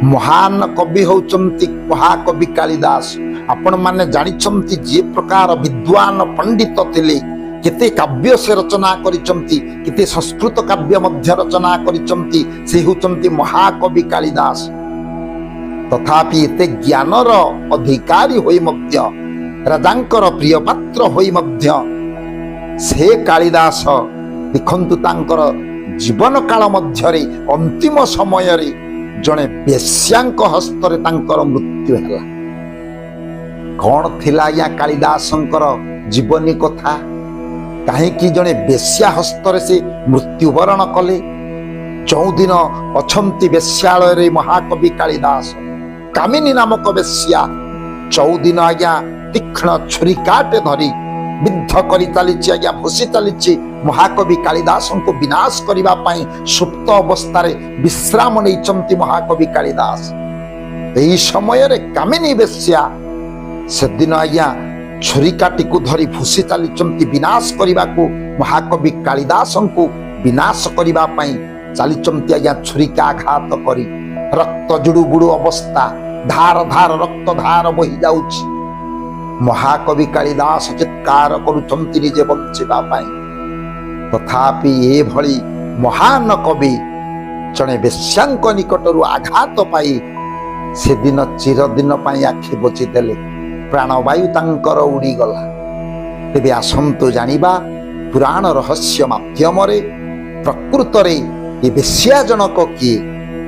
महान कवि होचंती महाकवि कालिदास। आपण माने जानिछंती जे प्रकार विद्वान पंडित थिले, केते काव्य से रचना करिछंती, केते संस्कृत काव्य मध्य रचना करिछंती, से होचंती महाकवि कालिदास। तथापि एते ज्ञानर अधिकारी होई मध्य, राजांकर प्रिय पात्र होई मध्य से कालिदास देखंतु तांकर जीवन काल मध्यरे अंतिम समय रे जणे बेश्यांक हस्तरे तांकर मृत्यु हैला। कौन थिला या कालिदासंकर जीवनी कथा, कहीं जणे बेश्या हस्तरे से मृत्युवरण कले। चौदिन अछंती बेश्यालय रे महाकवि कालिदास, कामिनी नामक बेश्या चौदिन आज्ञा तीक्ष्ण छुरी काटे धरी विद्ध करी चलीची आज्ञा भूसी चलीची महाकवि कालिदास को विनाश करिबा पाई सुप्त अवस्थारे विश्राम नैचंती महाकवि कालिदास। एई समय रे कामिनी बेश्या से दिन आज्ञा छुरी काटी को धरी भूसी चलीचंती विनाश करिबा को महाकवि कालिदास को विनाश करिबा पाई चलीचंती आज्ञा छुरी का आघात करी रक्त जुड़ू बुड़ू अवस्था, धार धार रक्त धार बही जाउछि। महाकवि कालिदास चित्कार करुछंती निजे बंचिबा पाई। तथापि ए भली महान कवि जणे बेश्यांक निकटरू आघात पाई से दिन चिरदिन पाई आखि बोची देले, प्राणवायु तांकर उड़ी गला। तेबे आसंतु जानिबा पुराण रहस्य माध्यमरे प्रकृत रे ए बेश्या जनक किए,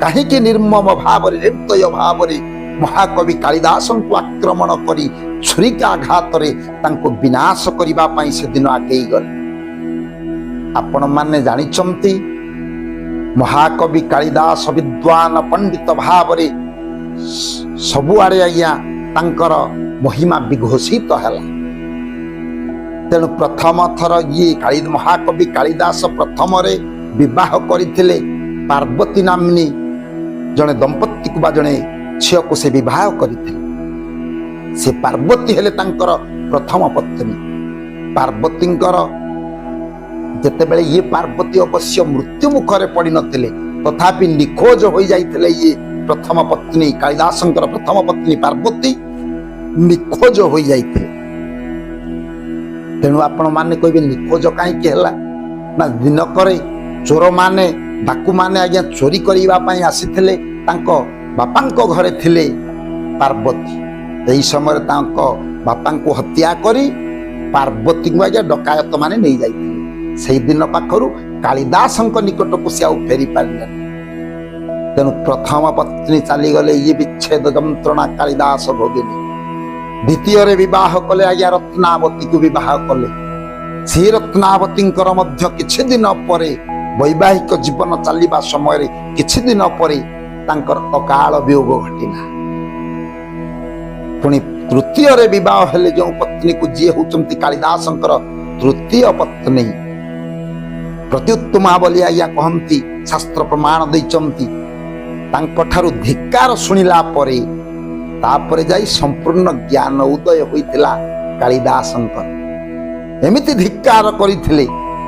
काहेकि निर्मम भावरे निर्दय भावरे महाकवि कालिदास को आक्रमण करी छुरिका आघात रे तांको विनाश करिबा पाई से दिन आगे गले। आपण माने जानिछंती महाकवि कालिदास विद्वान पंडित भावरे सबुआड़े आज्ञा तांकर महिमा विघोषित हैला। तेणु प्रथम थर ये महाकवि कालिदास प्रथम रे विवाह करथिले पार्वती नामनी जने दंपत्ति को बा जने झियो को से विवाह करथिले। से पार्वती हेले तांकर प्रथम पत्नी। पार्वतींकर जेतेबेले ये पार्वती अवश्य मृत्यु मुखरे पड़ी नथिले, तथापि निखोज हो जाइथिले। ये प्रथम पत्नी कालिदासंकर प्रथम पत्नी पार्वती निखोज हो जाइथिले। तेणु आपण माने कहबे निखोज काई के हला ना, दिनकरे चोर माने डाकू माने आज्ञा चोरी करिबा पाई आसीथिले, तांको बापांको घरे थिले पार्वती। एही समय तांको बापांको हत्या करी पार्वती को आज्ञा डकायत माने नहीं जाइथिले। सेही दिन पाखरु कालिदासंक निकट को से फेरी पारिले। तेणु प्रथम पत्नी चली गले, ये विच्छेद जंत्रणा कालिदास भोगिनी। द्वितीय रे विवाह कले आज्ञा रत्नावती को विवाह कले। से रत्नावतींकर मध्य किछि दिन परे वैवाहिक जीवन चलिबा समय रे किछि दिन परे तांकर अकाल वियोग घटिला। पुणी तृतीय रे विवाह हेले जो पत्नी को जी होचंती कालिदासंकर तृतीय पत्नी प्रत्युत्तमा बोली आज्ञा कहंती, शास्त्र प्रमाण दैचंती। तांको ठारू धिक्कार सुनिला परे तापरे जाई संपूर्ण ज्ञान उदय होइतिला कालिदासंकर। एमिति धिक्कार करिथिले,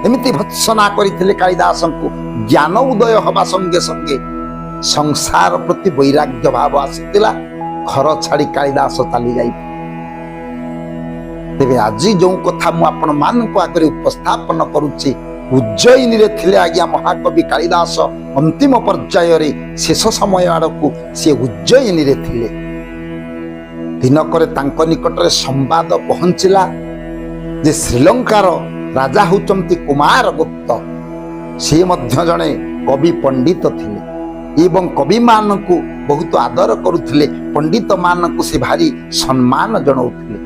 एमिति भत्सना करिथिले कालिदासंको, ज्ञान उदय हवा संगे संगे संसार प्रति वैराग्य भाव आसितिला। घर छाड़ी कालिदास चली जाई। तेबे आज जो कथा मु आपण मानक आगे उपस्थापन करुछि, उज्जयिनी रे थिले आज्ञा महाकवि कालिदास। अंतिम पर्याय रे शेष समय आड़कू से उज्जयिनी रे थिले। दिनकरे तांको निकटरे संवाद पहुंचिला जे श्रीलंकार राजा होचंती कुमार गुप्त। से मध्य जणे कवि पंडित थिले एवं कवि मानकु बहुत आदर करुथिले। पंडित मानकु से भारी सम्मान जणाउथिले।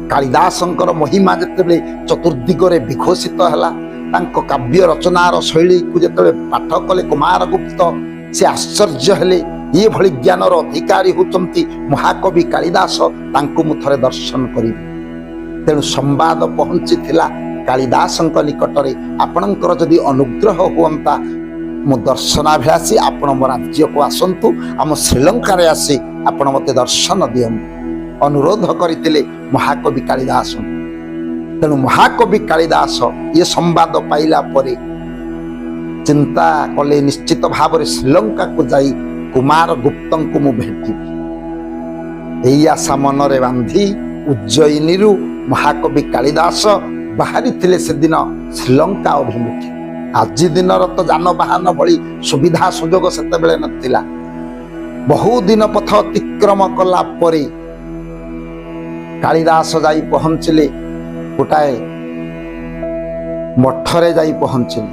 कालिदासंकर महिमा जेतेबेले चतुर्दिगरे विघोषित हैला, तांको काव्य रचनार शैली को जेतेबेले पाठ कले कुमार गुप्त, से आश्चर्य हेले। ये भली ज्ञानर अधिकारी होचंती महाकवि कालिदास, तांको मु थरे दर्शन करिबि। तेणु संवाद पहुंचीथिला कालिदासंक निकटरे, आपणकर जदि अनुग्रह हुअंता मु दर्शनाभिलाषी आपण मो राज्य को आसंतु, आम श्रीलंका रे आसी आपण मते दर्शन दियंतु अनुरोध करथिले महाकवि कालिदास। तेणु महाकवि कालिदास ये संवाद पाइला परे चिंता कले निश्चित भाव श्रीलंका को जाई କୁମାର ଗୁପ୍ତଙ୍କୁ ମୁଁ ଭେଟିବି। ଏହି ଆଶା ମନରେ ବାନ୍ଧି ଉଜ୍ଜୟିନୀରୁ ମହାକବି କାଳିଦାସ ବାହାରିଥିଲେ ସେଦିନ ଶ୍ରୀଲଙ୍କା ଅଭିମୁଖେ। ଆଜି ଦିନର ତ ଯାନବାହନ ଭଳି ସୁବିଧା ସୁଯୋଗ ସେତେବେଳେ ନଥିଲା। ବହୁ ଦିନ ପଥ ଅତିକ୍ରମ କଲା ପରେ କାଳିଦାସ ଯାଇ ପହଞ୍ଚିଲେ ଗୋଟାଏ ମଠରେ ଯାଇ ପହଞ୍ଚିଲେ,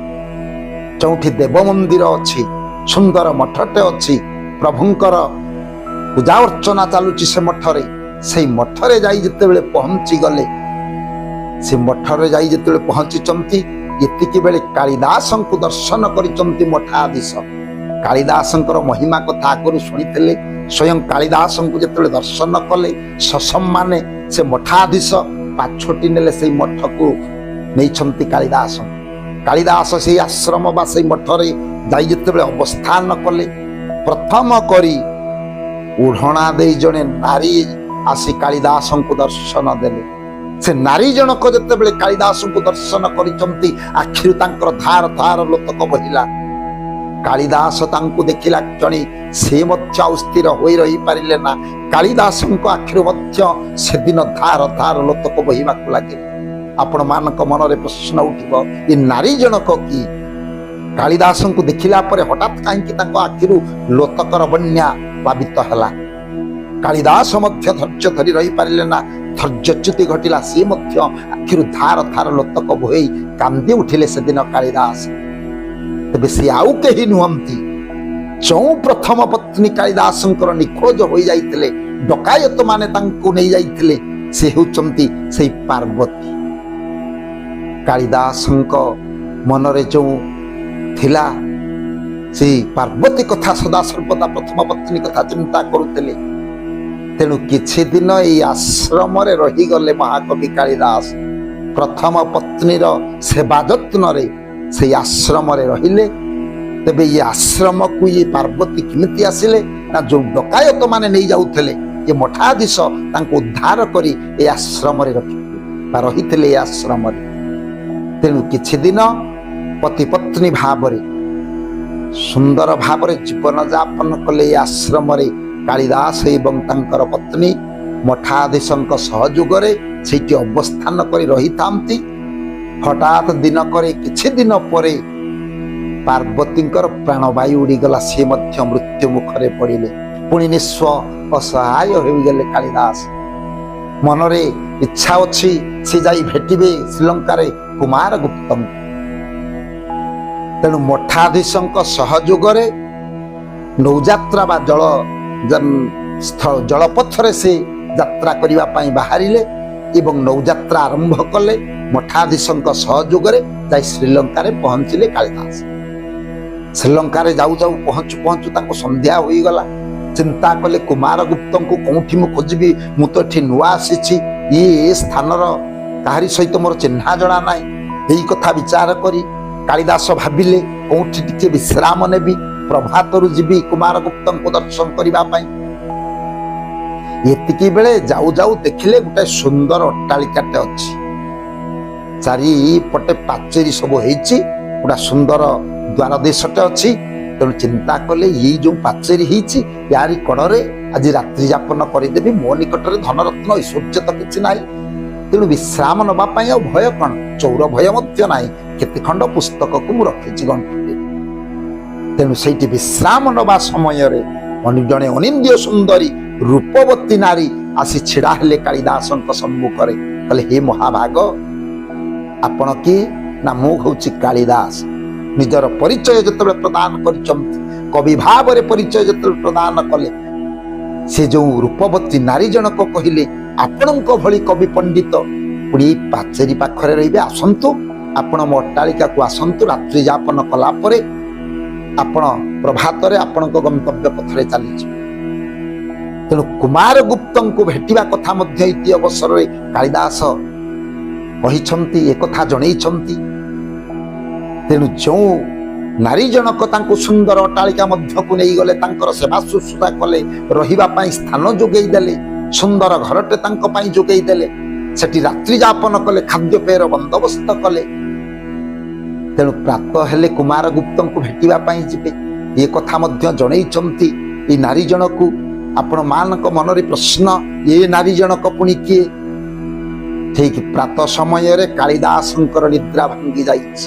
ଯୋଉଠି ଦେବ ମନ୍ଦିର ଅଛି, ସୁନ୍ଦର ମଠଟେ ଅଛି, ପ୍ରଭୁଙ୍କର ପୂଜା ଅର୍ଚ୍ଚନା ଚାଲୁଛି ସେ ମଠରେ। ସେଇ ମଠରେ ଯାଇ ଯେତେବେଳେ ପହଞ୍ଚି ଗଲେ, ସେ ମଠରେ ଯାଇ ଯେତେବେଳେ ପହଞ୍ଚିଛନ୍ତି, ଏତିକି ବେଳେ କାଳିଦାସଙ୍କୁ ଦର୍ଶନ କରିଛନ୍ତି ମଠାଧୀଶ। କାଳିଦାସଙ୍କର ମହିମା କଥା ଆଗରୁ ଶୁଣିଥିଲେ। ସ୍ୱୟଂ କାଳିଦାସଙ୍କୁ ଯେତେବେଳେ ଦର୍ଶନ କଲେ ସସମ୍ମାନେ ସେ ମଠାଧୀଶ ପାଛୋଟି ନେଲେ, ସେଇ ମଠକୁ ନେଇଛନ୍ତି କାଳିଦାସ। କାଳିଦାସ ସେଇ ଆଶ୍ରମ ବା ସେଇ ମଠରେ ଯାଇ ଯେତେବେଳେ ଅବସ୍ଥାନ କଲେ, ପ୍ରଥମ କରି ଓଢ଼ଣା ଦେଇ ଜଣେ ନାରୀ ଆସି କାଳିଦାସଙ୍କୁ ଦର୍ଶନ ଦେଲେ। ସେ ନାରୀ ଜଣକ ଯେତେବେଳେ କାଳିଦାସଙ୍କୁ ଦର୍ଶନ କରିଛନ୍ତି, ଆଖିରୁ ତାଙ୍କର ଧାର ଧାର ଲୋତକ ବହିଲା। କାଳିଦାସ ତାଙ୍କୁ ଦେଖିଲା କ୍ଷଣି ସେ ମଧ୍ୟ ଆଉ ସ୍ଥିର ହୋଇ ରହିପାରିଲେ ନା। କାଳିଦାସଙ୍କ ଆଖିରୁ ମଧ୍ୟ ସେଦିନ ଧାର ଧାର ଲୋତକ ବହିବାକୁ ଲାଗିଲା। ଆପଣ ମାନଙ୍କ ମନରେ ପ୍ରଶ୍ନ ଉଠିବ, ଏ ନାରୀ ଜଣକ କି? କାଳିଦାସଙ୍କୁ ଦେଖିଲା ପରେ ହଠାତ୍ କାହିଁକି ତାଙ୍କ ଆଖିରୁ ଲୋତକର ବନ୍ୟା ପ୍ଲାବିତ ହେଲା? କାଳିଦାସ ମଧ୍ୟ ଧୈର୍ଯ୍ୟ ଧରି ରହିପାରିଲେ ନା। ଧୈର୍ଯ୍ୟଚ୍ୟୁତି ଘଟିଲା। ସେ ମଧ୍ୟ ଆଖିରୁ ଧାର ଧାର ଲୋତକ ବୋହି କାନ୍ଦି ଉଠିଲେ ସେଦିନ କାଳିଦାସ। ତେବେ ସେ ଆଉ କେହି ନୁହନ୍ତି, ଯେଉଁ ପ୍ରଥମ ପତ୍ନୀ କାଳିଦାସଙ୍କର ନିଖୋଜ ହୋଇଯାଇଥିଲେ, ଡକାୟତ ମାନେ ତାଙ୍କୁ ନେଇ ଯାଇଥିଲେ, ସେ ହେଉଛନ୍ତି ସେଇ ପାର୍ବତୀ। କାଳିଦାସଙ୍କ ମନରେ ଯେଉଁ ଥିଲା, ସେଇ ପାର୍ବତୀ କଥା ସଦା ସର୍ବଦା ପ୍ରଥମ ପତ୍ନୀ କଥା ଚିନ୍ତା କରୁଥିଲେ। ତେଣୁ କିଛି ଦିନ ଏଇ ଆଶ୍ରମରେ ରହିଗଲେ ମହାକବି କାଳିଦାସ। ପ୍ରଥମ ପତ୍ନୀର ସେବା ଯତ୍ନରେ ସେଇ ଆଶ୍ରମରେ ରହିଲେ। ତେବେ ଏ ଆଶ୍ରମକୁ ଏ ପାର୍ବତୀ କେମିତି ଆସିଲେ? ନା ଯୋଉ ଡକାୟତ ମାନେ ନେଇ ଯାଉଥିଲେ, ଏ ମଠାଧୀଶ ତାଙ୍କୁ ଉଦ୍ଧାର କରି ଏ ଆଶ୍ରମରେ ରଖିଥିଲେ ବା ରହିଥିଲେ ଏ ଆଶ୍ରମରେ। ତେଣୁ କିଛି ଦିନ ପତି ପତ୍ନୀ ଭାବରେ ସୁନ୍ଦର ଭାବରେ ଜୀବନ ଯାପନ କଲେ ଏ ଆଶ୍ରମରେ କାଳିଦାସ ଏବଂ ତାଙ୍କର ପତ୍ନୀ। ମଠାଧୀଶଙ୍କ ସହଯୋଗରେ ସେଇଠି ଅବସ୍ଥାନ କରି ରହିଥାନ୍ତି। ହଠାତ୍ ଦିନକରେ କିଛି ଦିନ ପରେ ପାର୍ବତୀଙ୍କର ପ୍ରାଣବାୟୁ ଉଡ଼ିଗଲା। ସେ ମଧ୍ୟ ମୃତ୍ୟୁ ମୁଖରେ ପଡ଼ିଲେ। ପୁଣି ନିଃସ୍ୱ ଅସହାୟ ହୋଇଗଲେ କାଳିଦାସ। ମନରେ ଇଚ୍ଛା ଅଛି ସେ ଯାଇ ଭେଟିବେ ଶ୍ରୀଲଙ୍କାରେ କୁମାର ଗୁପ୍ତଙ୍କୁ। ତେଣୁ ମଠାଧୀଶଙ୍କ ସହଯୋଗରେ ନୌଯାତ୍ରା ବା ଜଳପଥରେ ସେ ଯାତ୍ରା କରିବା ପାଇଁ ବାହାରିଲେ ଏବଂ ନୌଯାତ୍ରା ଆରମ୍ଭ କଲେ। ମଠାଧୀଶଙ୍କ ସହଯୋଗରେ ଯାଇ ଶ୍ରୀଲଙ୍କାରେ ପହଞ୍ଚିଲେ କାଳିଦାସ। ଶ୍ରୀଲଙ୍କାରେ ଯାଉ ଯାଉ ପହଞ୍ଚୁ ପହଞ୍ଚୁ ତାଙ୍କୁ ସନ୍ଧ୍ୟା ହୋଇଗଲା। ଚିନ୍ତା କଲେ, କୁମାର ଗୁପ୍ତଙ୍କୁ କୋଉଠି ମୁଁ ଖୋଜିବି? ମୁଁ ତ ଏଠି ନୂଆ ଆସିଛି, ଏ ସ୍ଥାନର କାହାରି ସହିତ ମୋର ଚିହ୍ନା ଜଣା ନାହିଁ। ଏଇ କଥା ବିଚାର କରି କାଳିଦାସ ଭାବିଲେ, କୋଉଠି ଟିକେ ବିଶ୍ରାମ ନେବି, ପ୍ରଭାତରୁ ଯିବି କୁମାର ଗୁପ୍ତଙ୍କୁ ଦର୍ଶନ କରିବା ପାଇଁ। ଏତିକି ବେଳେ ଯାଉ ଯାଉ ଦେଖିଲେ ଗୋଟେ ସୁନ୍ଦର ଅଟ୍ଟାଳିକାଟେ ଅଛି। ଚାରିପଟେ ପାଚେରୀ ସବୁ ହେଇଛି, ଗୋଟେ ସୁନ୍ଦର ଦ୍ୱାର ଦେଶଟେ ଅଛି। ତେଣୁ ଚିନ୍ତା କଲେ, ଏଇ ଯୋଉ ପାଚେରୀ ହେଇଛି, ୟାରି କଡ଼ରେ ଆଜି ରାତ୍ରି ଯାପନ କରିଦେବି। ମୋ ନିକଟରେ ଧନରତ୍ନ ଐଶ୍ୱର୍ଯ୍ୟ ତ କିଛି ନାହିଁ। ତେଣୁ ବିଶ୍ରାମ ନେବା ପାଇଁ ଆଉ ଭୟ କଣ? ଚୋର ଭୟ ମଧ୍ୟ ନାହିଁ। କେତେ ଖଣ୍ଡ ପୁସ୍ତକକୁ ମୁଁ ରଖିଛି ଗଣ୍ଠୁରେ। ତେଣୁ ସେଇଠି ବିଶ୍ରାମ ନେବା ସମୟରେ ଜଣେ ଅନିନ୍ଦ୍ୟ ସୁନ୍ଦରୀ ରୂପବତୀ ନାରୀ ଆସି ଛିଡ଼ା ହେଲେ କାଳିଦାସଙ୍କ ସମ୍ମୁଖରେ। କହିଲେ, ହେ ମହାଭାଗ, ଆପଣ କିଏ? ନା ମୁଁ ହଉଛି କାଳିଦାସ। ନିଜର ପରିଚୟ ଯେତେବେଳେ ପ୍ରଦାନ କରିଛନ୍ତି, କବି ଭାବରେ ପରିଚୟ ଯେତେବେଳେ ପ୍ରଦାନ କଲେ, ସେ ଯୋଉ ରୂପବତୀ ନାରୀ ଜଣକ କହିଲେ, ଆପଣଙ୍କ ଭଳି କବି ପଣ୍ଡିତ ପୁଣି ଏଇ ପାଚେରୀ ପାଖରେ ରହିବେ? ଆସନ୍ତୁ, ଆପଣ ମୋ ଅଟ୍ଟାଳିକାକୁ ଆସନ୍ତୁ। ରାତ୍ରି ଯାପନ କଲା ପରେ ଆପଣ ପ୍ରଭାତରେ ଆପଣଙ୍କ ଗନ୍ତବ୍ୟ ପଥରେ ଚାଲିଯିବେ। ତେଣୁ କୁମାର ଗୁପ୍ତଙ୍କୁ ଭେଟିବା କଥା ମଧ୍ୟ ଇତି ଅବସରରେ କାଳିଦାସ କହିଛନ୍ତି, ଏକଥା ଜଣେଇଛନ୍ତି। ତେଣୁ ଯେଉଁ ନାରୀ ଜଣକ ତାଙ୍କୁ ସୁନ୍ଦର ଅଟ୍ଟାଳିକା ମଧ୍ୟକୁ ନେଇଗଲେ, ତାଙ୍କର ସେବା ଶୁଶ୍ରୂଷା କଲେ, ରହିବା ପାଇଁ ସ୍ଥାନ ଯୋଗେଇ ଦେଲେ, ସୁନ୍ଦର ଘରଟେ ତାଙ୍କ ପାଇଁ ଯୋଗେଇ ଦେଲେ, ସେଠି ରାତ୍ରି ଯାପନ କଲେ, ଖାଦ୍ୟପେୟର ବନ୍ଦୋବସ୍ତ କଲେ। ତେଣୁ ପ୍ରାତ ହେଲେ କୁମାର ଗୁପ୍ତଙ୍କୁ ଭେଟିବା ପାଇଁ ଯିବେ, ଏ କଥା ମଧ୍ୟ ଜଣେଇଛନ୍ତି। ଏ ନାରୀ ଜଣକୁ ଆପଣ ମାନଙ୍କ ମନରେ ପ୍ରଶ୍ନ, ଏ ନାରୀ ଜଣକ ପୁଣି କିଏ? ଠିକ ପ୍ରାତ ସମୟରେ କାଳିଦାସଙ୍କର ନିଦ୍ରା ଭାଙ୍ଗି ଯାଇଛି।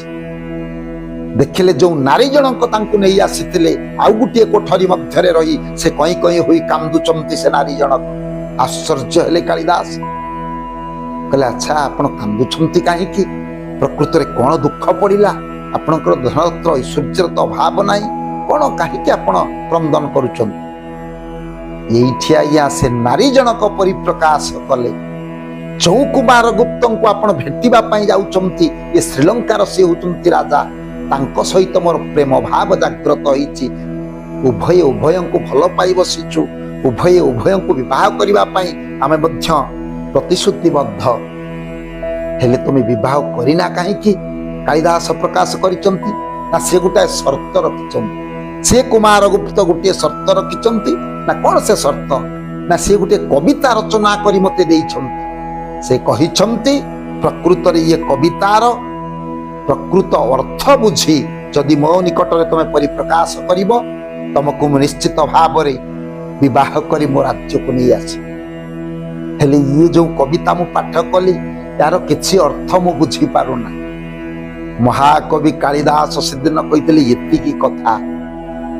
ଦେଖିଲେ ଯୋଉ ନାରୀ ଜଣକ ତାଙ୍କୁ ନେଇ ଆସିଥିଲେ ଆଉ ଗୋଟିଏ କୋଠରୀ ମଧ୍ୟରେ ରହି ସେ କଇଁ କଇଁ ହୋଇ କାନ୍ଦୁଛନ୍ତି ସେ ନାରୀ ଜଣକ। ଆଶ୍ଚର୍ଯ୍ୟ ହେଲେ କାଳିଦାସ, କହିଲେ ଆଚ୍ଛା ଆପଣ କାନ୍ଦୁଛନ୍ତି କାହିଁକି? ପ୍ରକୃତରେ କଣ ଦୁଃଖ ପଡିଲା? ଆପଣଙ୍କର ଧନତ୍ର ଐଶ୍ୱର୍ଯ୍ୟର ତ ଅଭାବ ନାହିଁ, କଣ କାହିଁକି ଆପଣ କ୍ରନ୍ଦନ କରୁଛନ୍ତି? ଏଇଠି ଆଜ୍ଞା ସେ ନାରୀ ଜଣକ ପରିପ୍ରକାଶ କଲେ। ଯୋଉ କୁମାର ଗୁପ୍ତଙ୍କୁ ଆପଣ ଭେଟିବା ପାଇଁ ଯାଉଛନ୍ତି, ଏ ଶ୍ରୀଲଙ୍କାର ସେ ହେଉଛନ୍ତି ରାଜା, ତାଙ୍କ ସହିତ ମୋର ପ୍ରେମ ଭାବ ଜାଗ୍ରତ ହେଇଛି। ଉଭୟ ଉଭୟଙ୍କୁ ଭଲ ପାଇ ବସିଛୁ, ଉଭୟ ଉଭୟଙ୍କୁ ବିବାହ କରିବା ପାଇଁ ଆମେ ମଧ୍ୟ ପ୍ରତିଶ୍ରୁତିବଦ୍ଧ। ହେଲେ ତୁମେ ବିବାହ କରିନା କାହିଁକି? କାଳିଦାସ ପ୍ରକାଶ କରିଛନ୍ତି ନା ସେ ଗୋଟାଏ ସର୍ତ୍ତ ରଖିଛନ୍ତି। ସେ କୁମାର ଗୁପ୍ତ ଗୋଟିଏ ସର୍ତ୍ତ ରଖିଛନ୍ତି। ନା କଣ ସେ ସର୍ତ୍ତ? ନା ସେ ଗୋଟିଏ କବିତା ରଚନା କରି ମତେ ଦେଇଛନ୍ତି। ସେ କହିଛନ୍ତି ପ୍ରକୃତରେ ଇଏ କବିତାର ପ୍ରକୃତ ଅର୍ଥ ବୁଝି ଯଦି ମୋ ନିକଟରେ ତମେ ପରିପ୍ରକାଶ କରିବ, ତମକୁ ମୁଁ ନିଶ୍ଚିତ ଭାବରେ ବିବାହ କରି ମୋ ରାଜ୍ୟକୁ ନେଇ ଆସିବି। ହେଲେ ଇଏ ଯୋଉ କବିତା ମୁଁ ପାଠ କଲି, यार किसी अर्थ मु बुझी पारुना। महाकवि कालिदास सेदिन कहते ये कथा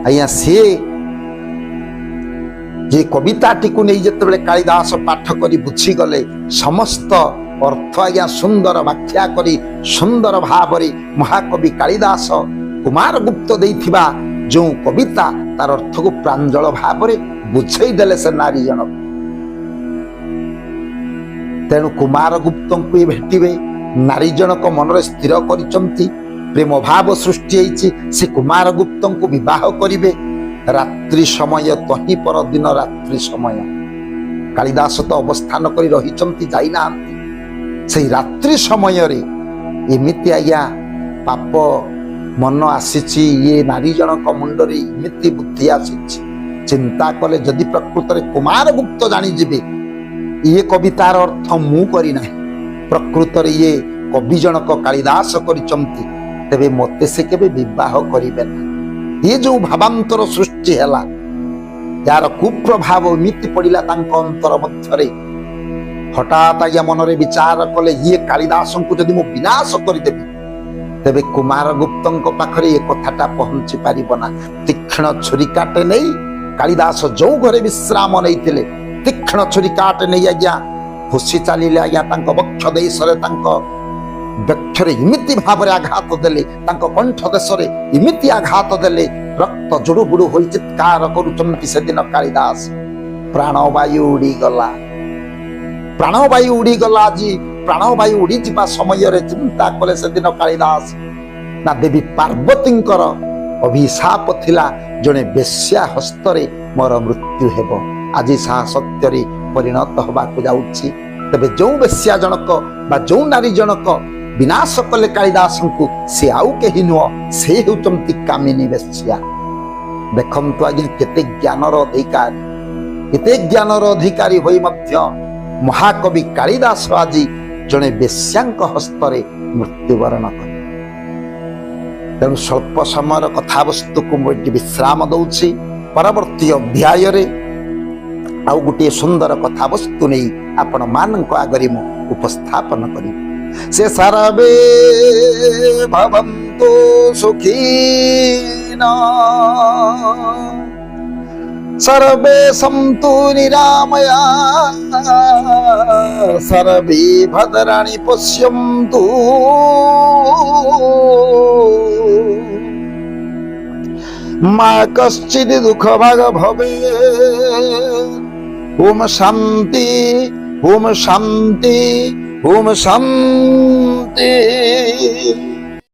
आज्ञा सी ये कविता टी को नहीं जिते कालिदास पाठ करी बुझी गले समस्त अर्थ आज्ञा सुंदर व्याख्या करी सुंदर भाव महाकवि कालिदास कुमार गुप्त देइथिबा जो कविता तार अर्थ को प्रांजल भाव बुझे देले से नारी जनक। तेणु कुमार गुप्त को भेटिबे नारी जनक मन स्थिर करिसंती प्रेम भाव सृष्टि होइछि से कुमार गुप्त को विवाह करिवे। रात्रि समय तही पर दिन रात्रि समय कालिदास तो अवस्थान करी रहिसंती जाई नांती से रात्रि समय रे एमिति आज्ञा पाप मन आसीछि ये नारी जनक मुंडरे एमिति बुद्धि आसीछि। चिंता कले जदि प्रकृत रे कुमार गुप्त जानी जिबे ये कवितार अर्थ मु करी नाही प्रकृत रे ये कवि जनक कालिदास करिसंती तेबे मते से केबे विवाह करिबे ना। ये जो भावांतर सृष्टि हैला यार कुप्रभाव एमिति पड़िला तांको अंतर मध्यरे हठात आज्ञा मनरे विचार कले ये कालिदास को जदि मु विनाश करि देबी तेबे कुमार गुप्तंको पाखरे ये कथाटा पहुंची पारिबो ना। तीक्ष्ण छुरीकाटे नै कालिदास जो घरे विश्राम नैथिले तीक्ष्ण छुरीकाटे नै आज्ञा खुशी चलिले आज्ञा तांको वक्ष देशरे तांको वक्षरे इमिति भाव आघात देले तांको कंठ देशरे इमिति आघात देले रक्त जुड़ु बुड़ु होई चित्कार करुचंती से दिन कालिदास प्राणवायु उड़ी गला। प्राणवायु उड़ी गला जी प्राणवायु उड़ी जिबा समय रे चिंता कले से दिन कालिदास ना देवी पार्वतींकर अभिशाप थिला जने बेश्या हस्तरे मोर मृत्यु हेबो। आज सा सत्य रे परिणत होबा को जाउछि। तबे जो बेश्या जनक बा जो नारी जनक विनाश कले कालिदास को से आउ केही नुह से हेउचंती कामिनी बेश्या। देखंतु आगे केते ज्ञानर अधिकारी केते ज्ञानर अधिकारी होई मध्य महाकवि कालिदास आजी जने बेश्यांक हस्तरे मृत्युवरण कले। तेणु स्वल्प समय कथावस्तु को मुझे विश्राम दउछि। परवर्ती अध्याय रे आउ गोटे सुंदर कथावस्तु नहीं आपण मानक आगरे मु उपस्थापन करी। से सर्वे भवन्तु सुखिनः सर्वे सन्तु निरामयाः सर्वे भद्राणि पश्यन्तु मा कश्चित् दुःखभाग् भवेत्। ओम शांति ओम शांति ओम शांति।